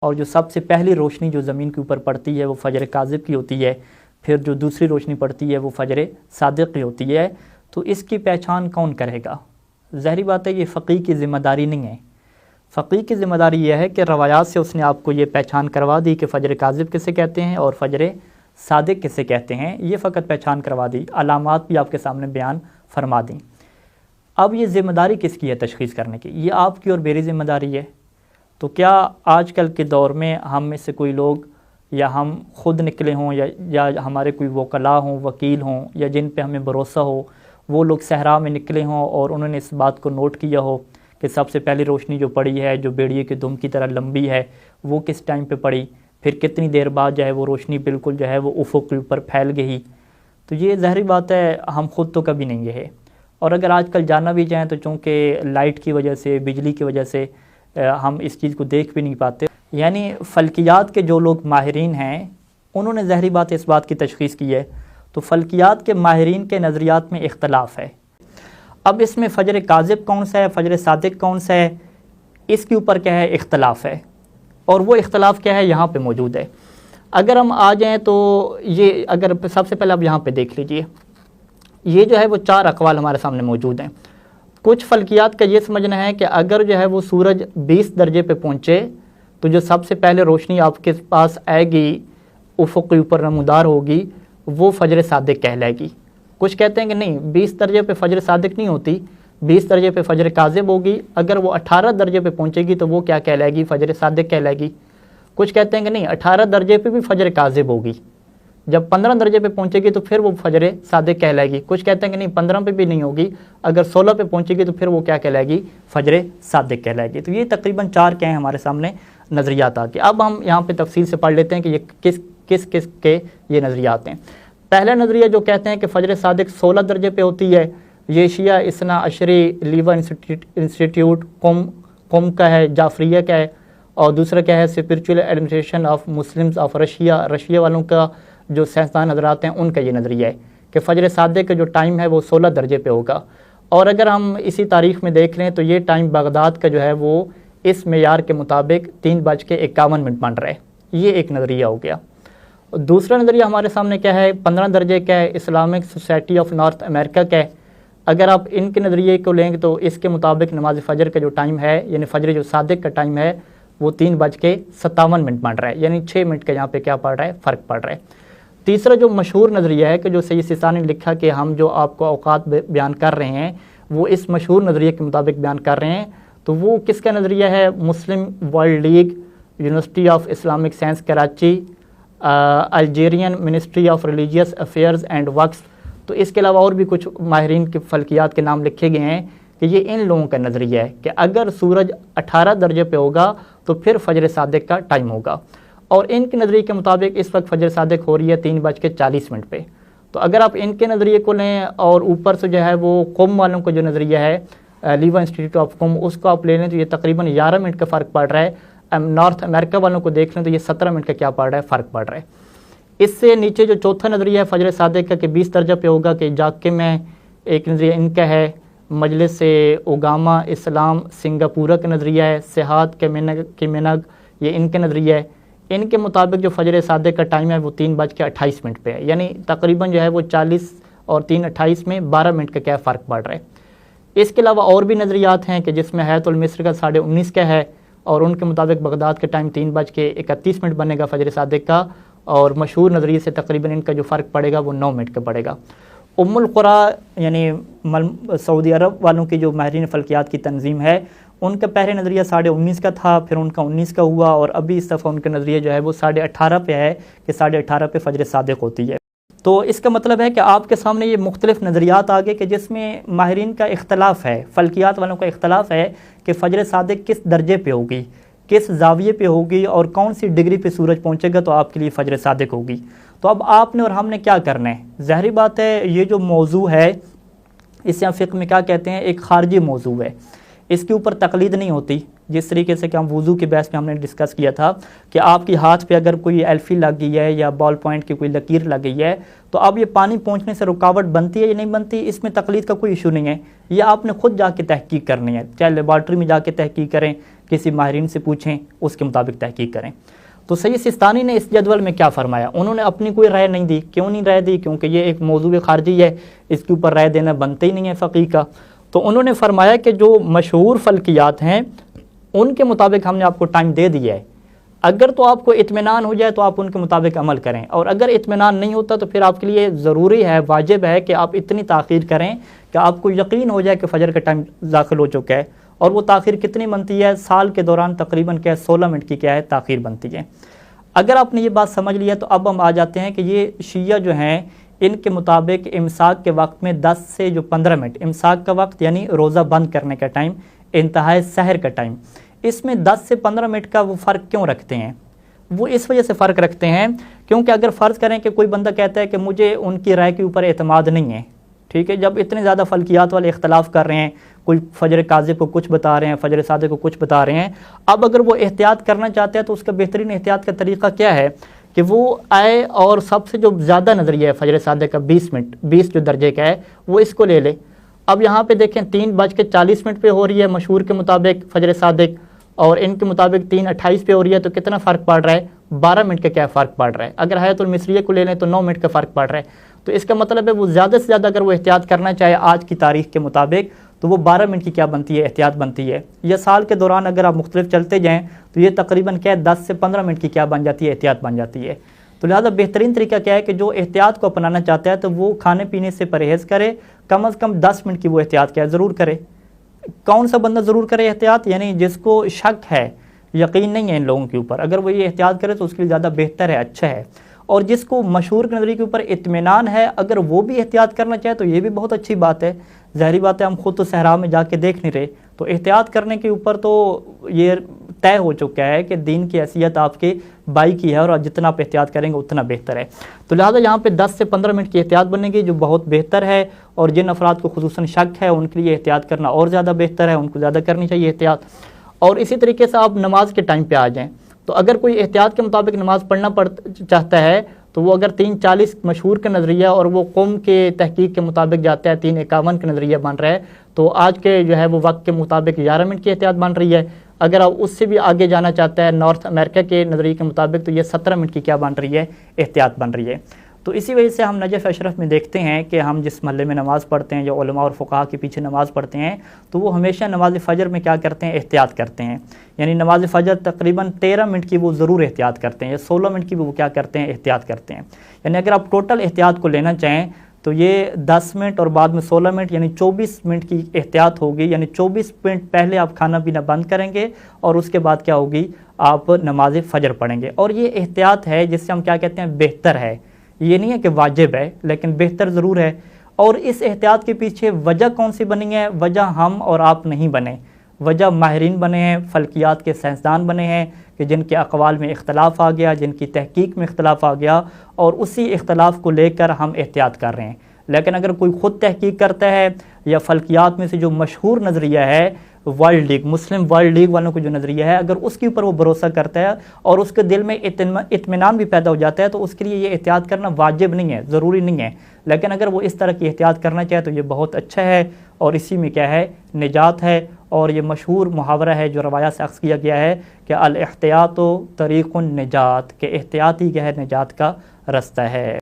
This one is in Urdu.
اور جو سب سے پہلی روشنی جو زمین کے اوپر پڑتی ہے وہ فجر کاذب کی ہوتی ہے، پھر جو دوسری روشنی پڑتی ہے وہ فجر صادق کی ہوتی ہے، تو اس کی پہچان کون کرے گا؟ ظاہری بات ہے یہ فقیہ کی ذمہ داری نہیں ہے۔ فقیہ کی ذمہ داری یہ ہے کہ روایات سے اس نے آپ کو یہ پہچان کروا دی کہ فجر کاذب کسے کہتے ہیں اور فجر صادق کسے کہتے ہیں، یہ فقط پہچان کروا دی، علامات بھی آپ کے سامنے بیان فرما دیں۔ اب یہ ذمہ داری کس کی ہے تشخیص کرنے کی؟ یہ آپ کی اور میری ذمہ داری ہے۔ تو کیا آج کل کے دور میں ہم میں سے کوئی لوگ یا ہم خود نکلے ہوں یا ہمارے کوئی وکلاء ہوں، وکیل ہوں، یا جن پہ ہمیں بھروسہ ہو، وہ لوگ صحرا میں نکلے ہوں اور انہوں نے اس بات کو نوٹ کیا ہو کہ سب سے پہلی روشنی جو پڑی ہے، جو بیڑیے کے دم کی طرح لمبی ہے، وہ کس ٹائم پہ پڑی، پھر کتنی دیر بعد جو ہے وہ روشنی بالکل جو ہے وہ افق کے اوپر پھیل گئی؟ تو یہ ظاہری بات ہے ہم خود تو کبھی نہیں گئے، اور اگر آج کل جانا بھی جائیں تو چونکہ لائٹ کی وجہ سے، بجلی کی وجہ سے ہم اس چیز کو دیکھ بھی نہیں پاتے۔ یعنی فلکیات کے جو لوگ ماہرین ہیں انہوں نے ظاہری بات اس بات کی تشخیص کی ہے، تو فلکیات کے ماہرین کے نظریات میں اختلاف ہے۔ اب اس میں فجر کاذب کون سا ہے، فجر صادق کون سا ہے، اس کے اوپر کیا ہے اختلاف ہے، اور وہ اختلاف کیا ہے یہاں پہ موجود ہے۔ اگر ہم آ جائیں تو یہ اگر سب سے پہلے آپ یہاں پہ دیکھ لیجئے، یہ جو ہے وہ 4 اقوال ہمارے سامنے موجود ہیں۔ کچھ فلکیات کا یہ سمجھنا ہے کہ اگر جو ہے وہ سورج 20 درجے پہ پہنچے تو جو سب سے پہلے روشنی آپ کے پاس آئے گی، افق کے اوپر نمودار ہوگی، وہ فجر صادق کہلائے گی۔ کچھ کہتے ہیں کہ نہیں، 20 درجے پہ فجر صادق نہیں ہوتی، 20 درجے پہ فجر کاذب ہوگی، اگر وہ 18 درجے پہ پہنچے گی تو وہ کیا کہلائے گی؟ فجر صادق کہلائے گی۔ کچھ کہتے ہیں کہ نہیں، 18 درجے پہ بھی فجر کاذب ہوگی، جب 15 درجے پہ پہنچے گی تو پھر وہ فجر صادق کہلائے گی۔ کچھ کہتے ہیں کہ نہیں، 15 پہ بھی نہیں ہوگی، اگر 16 پہ پہنچے گی تو پھر وہ کیا کہلائے گی؟ فجر صادق کہلائے گی۔ تو یہ تقریباً 4 کیا ہیں ہمارے سامنے نظریات آ کے۔ اب ہم یہاں پہ تفصیل سے پڑھ لیتے ہیں کہ یہ کس کے یہ نظریات ہیں۔ پہلا نظریہ جو کہتے ہیں کہ فجر صادق 16 درجے پہ ہوتی ہے، یہ شیعہ اثنا عشری لیوا انسٹیٹیوٹ قم کا ہے، جعفریہ کا ہے، اور دوسرا کیا ہے spiritual administration of Muslims of Russia والوں کا جو سائنسدان حضرات ہیں ان کا یہ نظریہ ہے کہ فجر صادق کا جو ٹائم ہے وہ 16 درجے پہ ہوگا۔ اور اگر ہم اسی تاریخ میں دیکھ لیں تو یہ ٹائم بغداد کا جو ہے وہ اس معیار کے مطابق 3:51 بن رہا ہے۔ یہ ایک نظریہ ہو گیا۔ دوسرا نظریہ ہمارے سامنے کیا ہے، 15 درجے کا ہے، اسلامک سوسائٹی آف نارتھ امریکہ کا ہے۔ اگر آپ ان کے نظریے کو لیں گے تو اس کے مطابق نماز فجر کا جو ٹائم ہے، یعنی فجر جو صادق کا ٹائم ہے وہ 3:57 بن رہا ہے، یعنی 6 منٹ کا یہاں پہ کیا پڑ رہا ہے، فرق پڑ رہا ہے۔ تیسرا جو مشہور نظریہ ہے کہ جو سید سیستانی نے لکھا کہ ہم جو آپ کو اوقات بیان کر رہے ہیں وہ اس مشہور نظریے کے مطابق بیان کر رہے ہیں، تو وہ کس کا نظریہ ہے؟ Muslim world league, university of Islamic science Karachi, Algerian ministry of religious affairs and وقف۔ تو اس کے علاوہ اور بھی کچھ ماہرین کے فلکیات کے نام لکھے گئے ہیں کہ یہ ان لوگوں کا نظریہ ہے کہ اگر سورج 18 درجے پہ ہوگا تو پھر فجر صادق کا ٹائم ہوگا، اور ان کے نظریے کے مطابق اس وقت فجر صادق ہو رہی ہے 3:40 پہ۔ تو اگر آپ ان کے نظریے کو لیں اور اوپر سے جو ہے وہ قم والوں کا جو نظریہ ہے، لیوا انسٹیٹیوٹ آف قم، اس کو آپ لے لیں تو یہ تقریباً 11 منٹ کا فرق پڑ رہا ہے۔ نارتھ امریکہ والوں کو دیکھ لیں تو یہ 17 منٹ کا کیا پڑ رہا ہے، فرق پڑ رہا ہے۔ اس سے نیچے جو چوتھا نظریہ ہے فجر صادق کا کہ 20 درجہ پہ ہوگا، کہ جاکے میں ایک نظریہ ان کا ہے، مجلس اوگاما اسلام سنگاپورہ کا نظریہ ہے، سیاحت کے مینگ یہ ان کا نظریہ ہے۔ ان کے مطابق جو فجر صادق کا ٹائم ہے وہ 3:28 پہ ہے، یعنی تقریباً جو ہے وہ 40 اور 3:28 میں 12 منٹ کا کیا فرق پڑ رہا ہے۔ اس کے علاوہ اور بھی نظریات ہیں کہ جس میں حیات المصر کا 19:30 کا ہے، اور ان کے مطابق بغداد کا ٹائم 3:31 بنے گا فجر صادق کا، اور مشہور نظریے سے تقریباً ان کا جو فرق پڑے گا وہ 9 منٹ کا پڑے گا۔ ام القریٰ یعنی سعودی عرب والوں کی جو ماہرین فلکیات کی تنظیم ہے، ان کا پہلے نظریہ 19:30 کا تھا، پھر ان کا 19 کا ہوا، اور ابھی اس دفعہ ان کا نظریہ جو ہے وہ 18:30 پہ ہے کہ 18:30 پہ فجر صادق ہوتی ہے۔ تو اس کا مطلب ہے کہ آپ کے سامنے یہ مختلف نظریات آگے کہ جس میں ماہرین کا اختلاف ہے، فلکیات والوں کا اختلاف ہے کہ فجر صادق کس درجے پہ ہوگی، کس زاویے پہ ہوگی، اور کون سی ڈگری پہ سورج پہنچے گا تو آپ کے لیے فجر صادق ہوگی۔ تو اب آپ نے اور ہم نے کیا کرنا ہے؟ ظاہری بات ہے یہ جو موضوع ہے اس یہاں فقہ میں کیا کہتے ہیں، ایک خارجی موضوع ہے، اس کے اوپر تقلید نہیں ہوتی۔ جس طریقے سے کہ ہم وضو کے بحث میں ہم نے ڈسکس کیا تھا کہ آپ کی ہاتھ پہ اگر کوئی ایلفی لگ گئی ہے یا بال پوائنٹ کی کوئی لکیر لگ گئی ہے تو اب یہ پانی پہنچنے سے رکاوٹ بنتی ہے یا نہیں بنتی، اس میں تقلید کا کوئی ایشو نہیں ہے، یہ آپ نے خود جا کے تحقیق کرنی ہے، چاہے لیبارٹری میں جا کے تحقیق کریں کسی ماہرین سے پوچھیں، اس کے مطابق تحقیق کریں۔ تو سید سستانی نے اس جدول میں کیا فرمایا؟ انہوں نے اپنی کوئی رائے نہیں دی۔ کیوں نہیں رائے دی؟ کیونکہ یہ ایک موضوع خارجی ہے، اس کے اوپر رائے دینا بنتا ہی نہیں ہے فقیہ کا۔ تو انہوں نے فرمایا کہ جو مشہور فلکیات ہیں ان کے مطابق ہم نے آپ کو ٹائم دے دیا ہے، اگر تو آپ کو اطمینان ہو جائے تو آپ ان کے مطابق عمل کریں، اور اگر اطمینان نہیں ہوتا تو پھر آپ کے لیے ضروری ہے، واجب ہے کہ آپ اتنی تاخیر کریں کہ آپ کو یقین ہو جائے کہ فجر کا ٹائم داخل ہو چکا ہے۔ اور وہ تاخیر کتنی بنتی ہے؟ سال کے دوران تقریباً 16 منٹ کی کیا ہے تاخیر بنتی ہے۔ اگر آپ نے یہ بات سمجھ لیا تو اب ہم آ جاتے ہیں کہ یہ شیعہ جو ہیں ان کے مطابق امساک کے وقت میں 10 سے 15 منٹ، امساک کا وقت یعنی روزہ بند کرنے کا ٹائم، انتہائی سحر کا ٹائم، اس میں 10 سے 15 منٹ کا وہ فرق کیوں رکھتے ہیں؟ وہ اس وجہ سے فرق رکھتے ہیں کیونکہ اگر فرض کریں کہ کوئی بندہ کہتا ہے کہ مجھے ان کی رائے کے اوپر اعتماد نہیں ہے، ٹھیک ہے، جب اتنے زیادہ فلکیات والے اختلاف کر رہے ہیں، کوئی فجر کاذب کو کچھ بتا رہے ہیں، فجر صادق کو کچھ بتا رہے ہیں، اب اگر وہ احتیاط کرنا چاہتے ہیں تو اس کا بہترین احتیاط کا طریقہ کیا ہے کہ وہ آئے اور سب سے جو زیادہ نظریہ ہے فجر صادق کا 20 جو درجے کا ہے وہ اس کو لے لے۔ اب یہاں پہ دیکھیں 3:40 پہ ہو رہی ہے مشہور کے مطابق فجر صادق، اور ان کے مطابق 3:28 پہ ہو رہی ہے، تو کتنا فرق پڑ رہا ہے؟ 12 منٹ کا کیا فرق پڑ رہا ہے۔ اگر حیات المصریہ کو لے لیں تو 9 منٹ کا فرق پڑ رہا ہے۔ تو اس کا مطلب ہے وہ زیادہ سے زیادہ اگر وہ احتیاط کرنا چاہے آج کی تاریخ کے مطابق تو وہ 12 منٹ کی کیا بنتی ہے؟ احتیاط بنتی ہے۔ یا سال کے دوران اگر آپ مختلف چلتے جائیں تو یہ تقریباً کیا 10 سے 15 منٹ کی کیا بن جاتی ہے؟ احتیاط بن جاتی ہے۔ تو لہٰذا بہترین طریقہ کیا ہے کہ جو احتیاط کو اپنانا چاہتا ہے تو وہ کھانے پینے سے پرہیز کرے، کم از کم 10 منٹ کی وہ احتیاط کیا ضرور کرے۔ کون سا بندہ ضرور کرے احتیاط؟ یعنی جس کو شک ہے، یقین نہیں ہے ان لوگوں کے اوپر، اگر وہ یہ احتیاط کرے تو اس کے لیے زیادہ بہتر ہے، اچھا ہے۔ اور جس کو مشہور کے نظریے کے اوپر اطمینان ہے، اگر وہ بھی احتیاط کرنا چاہے تو یہ بھی بہت اچھی بات ہے۔ ظاہری بات ہے ہم خود تو صحرا میں جا کے دیکھ نہیں رہے، تو احتیاط کرنے کے اوپر تو یہ طے ہو چکا ہے کہ دین کی حیثیت آپ کے بائی کی ہے، اور جتنا آپ احتیاط کریں گے اتنا بہتر ہے۔ تو لہٰذا یہاں پہ 10 سے 15 منٹ کی احتیاط بنے گی جو بہت بہتر ہے، اور جن افراد کو خصوصاً شک ہے ان کے لیے احتیاط کرنا اور زیادہ بہتر ہے، ان کو زیادہ کرنی چاہیے احتیاط۔ اور اسی طریقے سے آپ نماز کے ٹائم پہ آ جائیں تو اگر کوئی احتیاط کے مطابق نماز پڑھنا چاہتا ہے تو وہ اگر 3:40 مشہور کا نظریہ اور وہ قوم کے تحقیق کے مطابق جاتا ہے 3:51 کا نظریہ بن رہا ہے، تو آج کے جو ہے وہ وقت کے مطابق 11 منٹ کی احتیاط بن رہی ہے۔ اگر آپ اس سے بھی آگے جانا چاہتا ہے نارتھ امریکہ کے نظریے کے مطابق تو یہ 17 منٹ کی کیا بن رہی ہے؟ احتیاط بن رہی ہے۔ تو اسی وجہ سے ہم نجف اشرف میں دیکھتے ہیں کہ ہم جس محلے میں نماز پڑھتے ہیں، جو علماء اور فقہا کے پیچھے نماز پڑھتے ہیں، تو وہ ہمیشہ نماز فجر میں کیا کرتے ہیں؟ احتیاط کرتے ہیں۔ یعنی نماز فجر تقریباً 13 منٹ کی وہ ضرور احتیاط کرتے ہیں، یا 16 منٹ کی وہ کیا کرتے ہیں؟ احتیاط کرتے ہیں۔ یعنی اگر آپ ٹوٹل احتیاط کو لینا چاہیں تو یہ 10 منٹ اور بعد میں 16 منٹ یعنی 24 منٹ کی احتیاط ہوگی۔ یعنی 24 منٹ پہلے آپ کھانا پینا بند کریں گے اور اس کے بعد کیا ہوگی؟ آپ نماز فجر پڑھیں گے۔ اور یہ احتیاط ہے جس سے ہم کیا کہتے ہیں؟ بہتر ہے۔ یہ نہیں ہے کہ واجب ہے، لیکن بہتر ضرور ہے۔ اور اس احتیاط کے پیچھے وجہ کون سی بنی ہے؟ وجہ ہم اور آپ نہیں بنے، وجہ ماہرین بنے ہیں، فلکیات کے سائنسدان بنے ہیں کہ جن کے اقوال میں اختلاف آ گیا، جن کی تحقیق میں اختلاف آ گیا، اور اسی اختلاف کو لے کر ہم احتیاط کر رہے ہیں۔ لیکن اگر کوئی خود تحقیق کرتا ہے یا فلکیات میں سے جو مشہور نظریہ ہے ورلڈ لیگ، مسلم ورلڈ لیگ والوں کو جو نظریہ ہے، اگر اس کے اوپر وہ بھروسہ کرتا ہے اور اس کے دل میں اطمینان بھی پیدا ہو جاتا ہے تو اس کے لیے یہ احتیاط کرنا واجب نہیں ہے، ضروری نہیں ہے۔ لیکن اگر وہ اس طرح کی احتیاط کرنا چاہے تو یہ بہت اچھا ہے، اور اسی میں کیا ہے؟ نجات ہے۔ اور یہ مشہور محاورہ ہے جو روایات سے اخذ کیا گیا ہے کہ الاحتیاط طریق النجات، کہ احتیاط ہی کیا ہے؟ نجات کا رستہ ہے۔